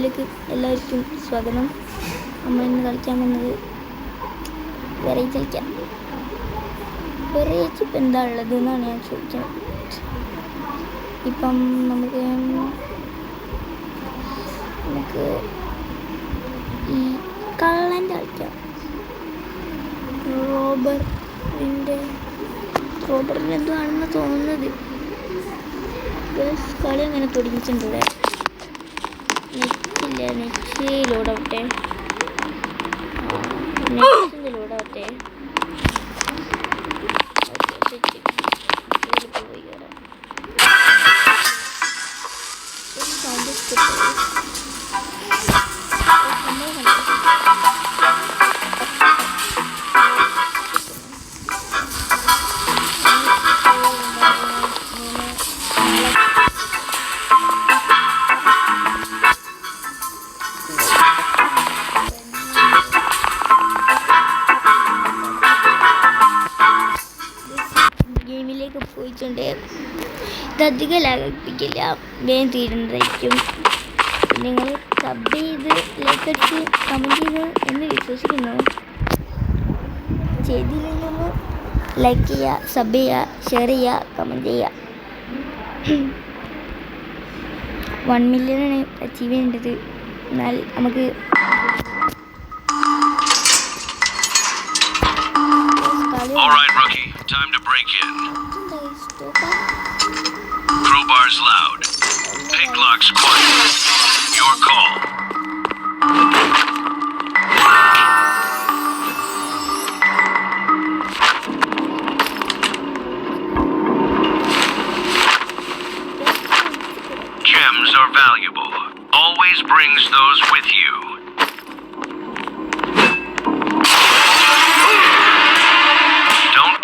വീഡിയോയിലേക്ക് എല്ലാവർക്കും സ്വാഗതം. നമ്മൾ ഇന്ന് കളിക്കാൻ വന്നത് വെറൈറ്റി കളിക്കാം. വെറൈറ്റി ഇപ്പം എന്താ ഉള്ളത് എന്നാണ് ഞാൻ ചോദിക്കുന്നത്. ഇപ്പം നമുക്ക് ഈ കള്ളൻ്റെ കളിക്കാം. റോബറിൻ്റെ എന്തോ ആണെന്ന് തോന്നുന്നത്. കളി അങ്ങനെ തുടങ്ങിയിട്ടുണ്ട്. ഇവിടെ നെറ്റില്ല, നെറ്റ് ലോഡാവട്ടെ, നെറ്റിൻ്റെ ലോഡാവട്ടെ. ഗെയിമിലേക്ക് പോയിട്ടുണ്ട്. ഇതധികം ലാഗിപ്പിക്കില്ല, വേഗം തീരുന്നതായിരിക്കും. നിങ്ങൾ സബ് ചെയ്ത് ലൈക്ക് അടിച്ച് കമൻറ്റ് ചെയ്ത് എന്ന് വിശ്വസിക്കുന്നു. ചെയ്തില്ലെങ്കിൽ ലൈക്ക് ചെയ്യുക, സബ് ചെയ്യുക, ഷെയർ ചെയ്യുക, കമൻറ്റ് ചെയ്യുക. 1 മില്യൺ അച്ചീവ് ചെയ്യേണ്ടത്. എന്നാൽ നമുക്ക് Time to break in. Crowbars loud. Pick locks quiet. Your call. Gems are valuable. Always brings those with you.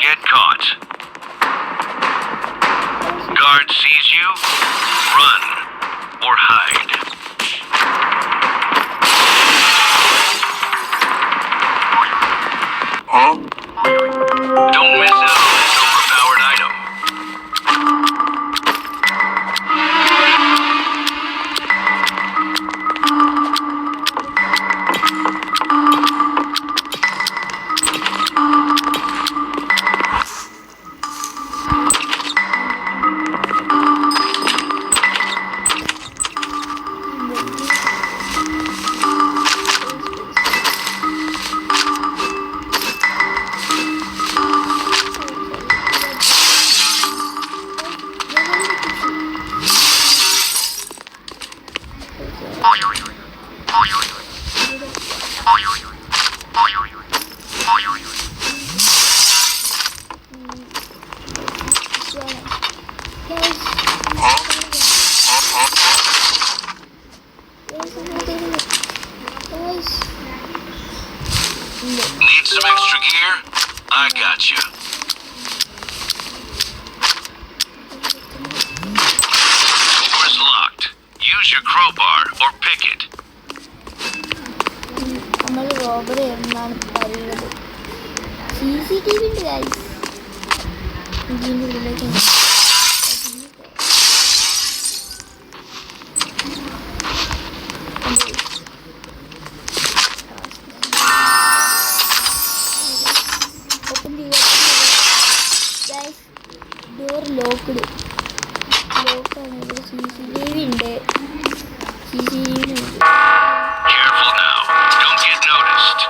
Get caught. Guard sees you, run or hide. Huh? Don't miss out on this overpowered item. Need some extra gear? I got you. Door's locked. Use your crowbar or pick it. നമ്മൾ robbery എന്നാണ് പറയുന്നത്. CCTV ഉണ്ട് guys. ഇതിൻ്റെ ഉള്ളിലേക്ക് door ലോക്കാണ്. ഇവിടെ CCTV ഉണ്ട്. Careful now. Don't get noticed.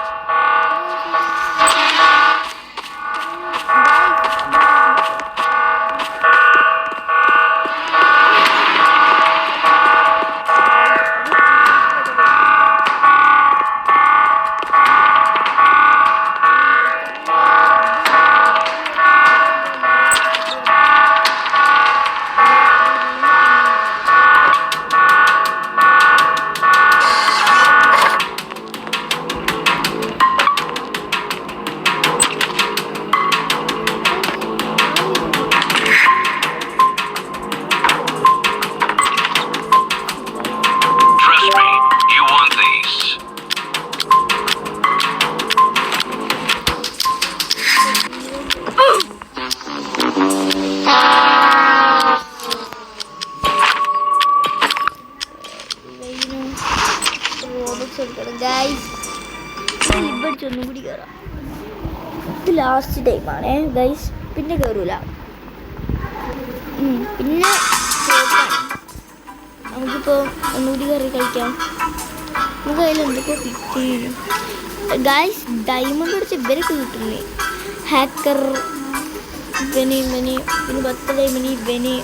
Robots എടുക്കണം guys. ഇവിടെ ഒന്നും കൂടി കയറാം. ഇത് ലാസ്റ്റ് ടൈമാണേ ഗൈസ്, പിന്നെ കയറൂല. പിന്നെ നമുക്കിപ്പോൾ ഒന്നുകൂടി കയറി കളിക്കാം. നമുക്ക് അതിൽ എന്തൊക്കെ കിട്ടി ഗൈസ്. ഡയമണ്ട് അടിച്ച് ഇവരൊക്കെ കിട്ടുന്നേ. ഹാക്കർ ഇവന് പിന്നെ 10 ഡയമണ്ട് ഇവന്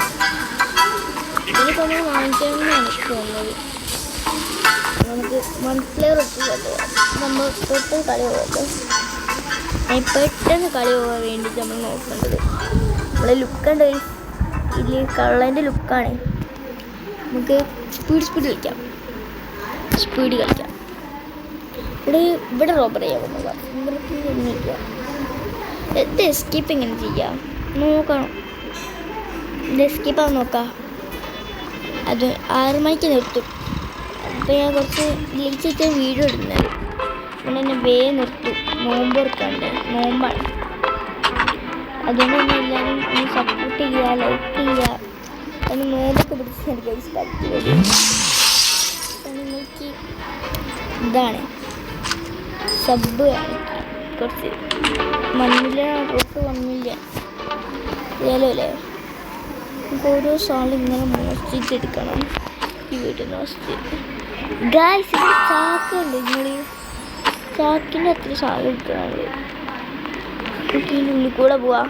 ഇതിനൊക്കെ നമ്മൾ വാങ്ങിക്കണമെന്ന് എനിക്ക് തോന്നുന്നത്. നമുക്ക് 1 പ്ലെയർ ഒറ്റ നമ്മൾ പെട്ടെന്ന് കളി പോകാം. പെട്ടെന്ന് കളി പോകാൻ വേണ്ടിയിട്ട് നമ്മൾ നോക്കേണ്ടത് നമ്മളെ ലുക്കുണ്ട്. ഇതിൽ കള്ളൻ്റെ ലുക്കാണ്. നമുക്ക് സ്പീഡ് കളിക്കാം. ഇവിടെ റോബർ ചെയ്യാൻ പോകുന്നത് ഇവർക്ക്. ഇത് എസ്കേപ്പ് എങ്ങനെ ചെയ്യാം നോക്കണം. ഇത് എസ്കേപ്പ് ആവാൻ നോക്കാം. അത് 6 മണിക്ക് നിർത്തും. അപ്പോൾ ഞാൻ കുറച്ച് ലേറ്റായിട്ട് വീഡിയോ ഇടുന്നത് അതുകൊണ്ട് തന്നെ നിർത്തും. നോമ്പാണ്. അതുകൊണ്ട് തന്നെ എല്ലാവരും ഒന്ന് സപ്പോർട്ട് ചെയ്യുക, ലൈക്ക് ചെയ്യുക. അതിന് നോമ്പൊക്കെ പിടിച്ച് ഗൈസ് കളിക്കുന്നത്. നിങ്ങൾക്ക് ഇതാണ് സബ് കുറച്ച് 1 മില്യൺ റോട്ട് 1 മില്യൺ ഏലോ അല്ലേ. നമുക്ക് ഓരോ സാധനം ഇങ്ങനെ മോഷ്ടിച്ചെടുക്കണം. ഈ വീട്ടിൽ മോഷ്ടിച്ച് ഗൈസ് ഇവിടെ ചാക്കുണ്ട്. നിങ്ങൾ ചാക്കിൻ്റെ അത്ര സാധനം എടുക്കുന്നത്. നമുക്ക് ഇതിൻ്റെ ഉള്ളിൽ കൂടെ പോവാ.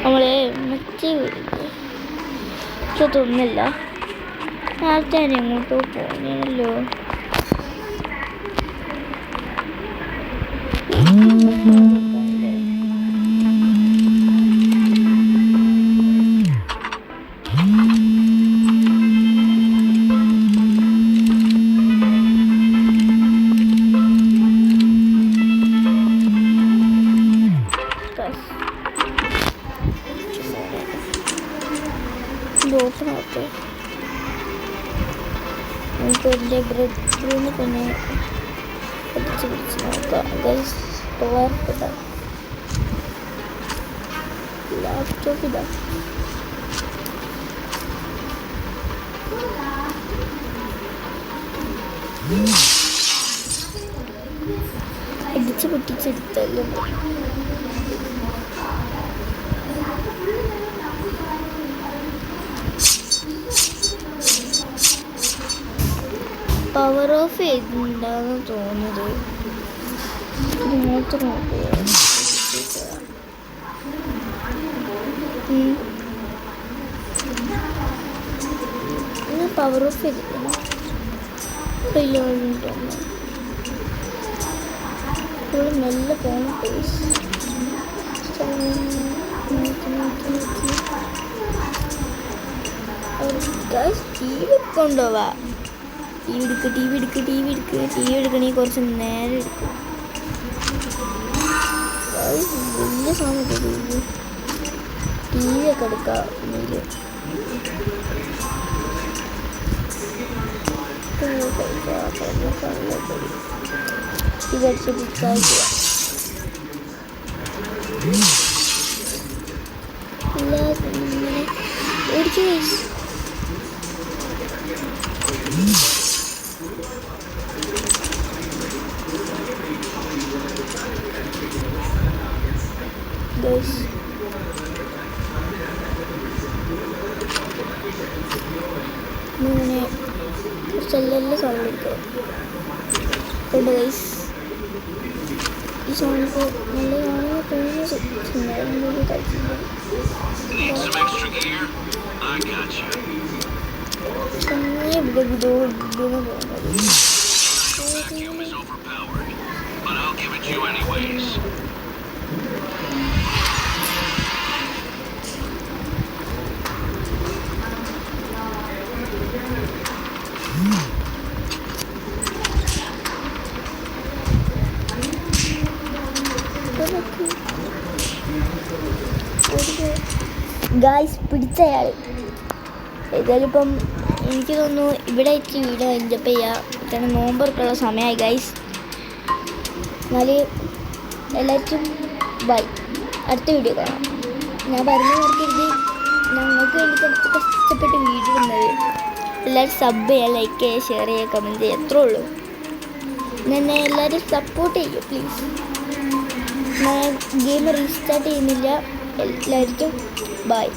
നമ്മളെ മറ്റേ വീട്ടിൽ തോന്നില്ല. നേരത്തെ എങ്ങോട്ടോ പോണല്ലോ. നമുക്ക് എൻ്റെ ബ്രെഡ് തന്നെ പിടിച്ച് നോക്കാം ഗൈസ്. ലാപ്ടോപ്പ് ഇതാ. അടിച്ച് പൊട്ടിച്ചെടുത്തല്ലോ. പവർ ഓഫ് ചെയ്തിട്ടുണ്ടാകുന്ന തോന്നുന്നത്. ഇങ്ങോട്ട് നോക്കുക. പവർ ഓഫ് ചെയ്തിട്ടുണ്ട്. ഇവിടെ മെല്ലെ പോകണം. ടി വി കൊണ്ടുപോവാ. ടി വി എടുക്കണമെങ്കിൽ കുറച്ച് നേരം എടുക്കും. വലിയ സാധനം ടി വി ഒക്കെ എടുക്കാം. ഇതടിച്ച് പിടിച്ചായിട്ടില്ല. ഇങ്ങനെ ഓടിച്ചു ഗൈസ്. ഇങ്ങനെ കുറച്ചെല്ലാം സാധനം എടുക്കുക. ഗൈസ് ഈ സാധനത്തിൽ നല്ലതാണ് തോന്നുന്നത്. കളിച്ചിട്ടുണ്ട്. ഗായ്സ് പിടിച്ചയാൾ ഏതായാലും ഇപ്പം എനിക്ക് തോന്നുന്നു ഇവിടെ വെച്ച് വീഡിയോ എൻജോയ് ചെയ്യാം. കാരണം നോമ്പൊക്കെയുള്ള സമയമായി ഗായ്സ്. എന്നാൽ എല്ലാവർക്കും ബൈ. അടുത്ത വീഡിയോ കാണാം. ഞാൻ പറഞ്ഞ മറക്കരുത്, ഞങ്ങൾക്ക് വേണ്ടിയിട്ട് കഷ്ടപ്പെട്ട് വീഡിയോ ഇടുന്നത്. എല്ലാവരും സബ് ചെയ്യുക, ലൈക്ക് ചെയ്യുക, ഷെയർ ചെയ്യുക, കമൻറ്റ് ചെയ്യുക, അത്രേ ഉള്ളൂ. എന്നെ എല്ലാവരും സപ്പോർട്ട് ചെയ്യുക പ്ലീസ്. ഞാൻ ഗെയിം റീസ്റ്റാർട്ട് ചെയ്യുന്നില്ല. എല്ലാവർക്കും ബൈ.